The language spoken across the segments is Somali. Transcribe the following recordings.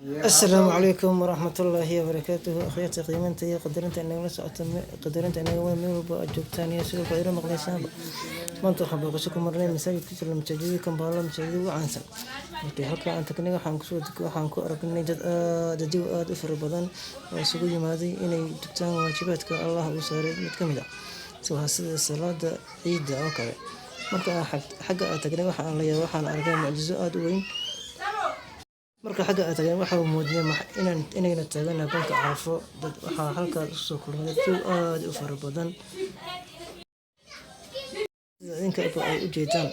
السلام عليكم ورحمة الله وبركاته. أخواتي قيمتي قدرت أن قدرت أن أقوم بأجوبتان يسوع غير مقلسان maanta waxaan booqasho ku marnay masaajidka jira masaajidka Kampala masaajidka ugu caansan markii halka aan tagnay waxaan ku aragnay dad aad u fara badan oo isugu yimaaday inay dugtaan waajibaadka Allah u saaray mid ka mid ah sida salaada ciida oo kale marka xagga aan tagnay waxaan arkay mucjiso aad u weyn marka xagga aan tagnay waxa uu muujinay inayna taaganahay banka Carafo dad waxaa halkaas u soo kulmay dad aad u fara badan إنك أي أجيتان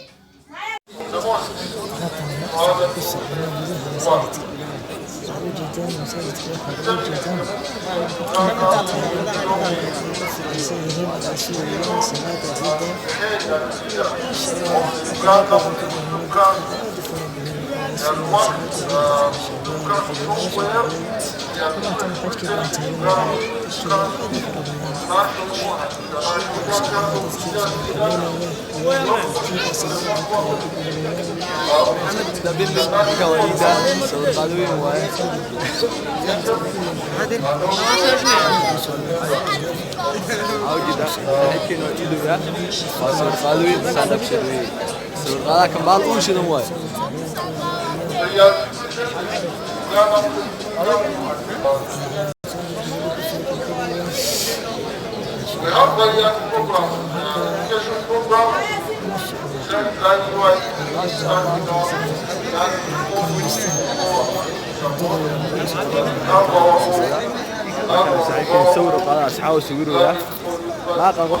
صوروا خلاص حاولوا يصوروا له ما قالوا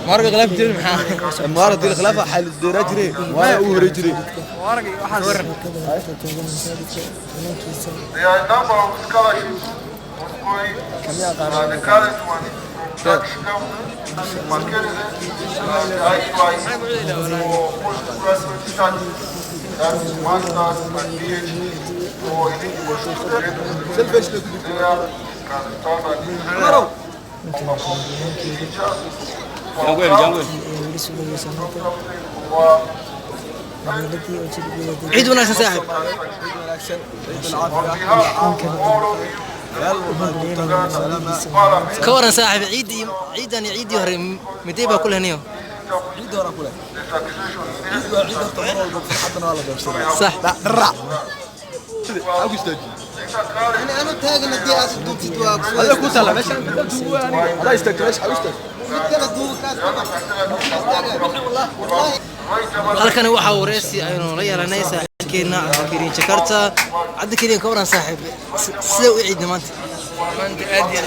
مارك غلاف جري مارك دي الغلافه حال الدراجري وانا اوري جري مارك waxaan war عيد وناسة صاحب كورن صاحب عيد أنا عيد يهرم متيبة كلها نيو عيد ولا كلها عيد طمرة حتى ولا بيصير صح درع أوكي استاذ أنا تاج ندي أصدق في دواء هذا كوسا لا ماشي هذا يستاذ ليش حوشتك halkan waxa uu reesi aynu la yeelanay saaxiibkeena Cabdikariin Jakarta Cabdikariin ka waran saaxiib sida u ciidna maanta aad iyo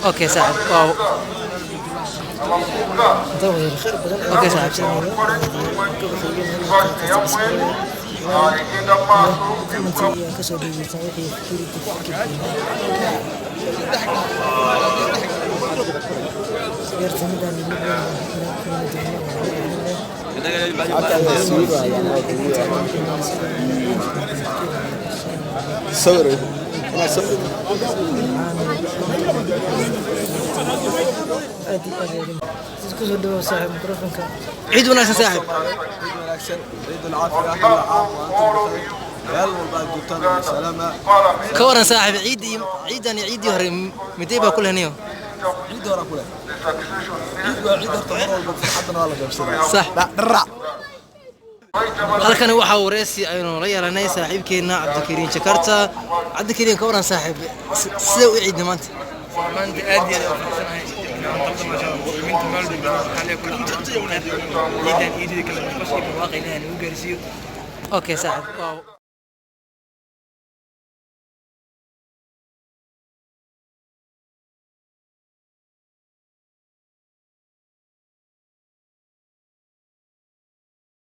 اوكي صاحب واو اوكي صاحب صوروا انا صوروا عيد وناسة صاحب عيد العافية كل عام وانتم بخير سلامة كورن صاحب عيد أنا عيد يهرم متيبة كلها نيو عيد ولا كلها عيد طمرة حتى ولا بيصير صح درع halkan waxa uu reesi aynu la yeelanay saaxiibkeena Cabdikariin Jakarta Cabdikariin ka waran saaxiib sida u ciidna maanta aad iyo اوكي صاحب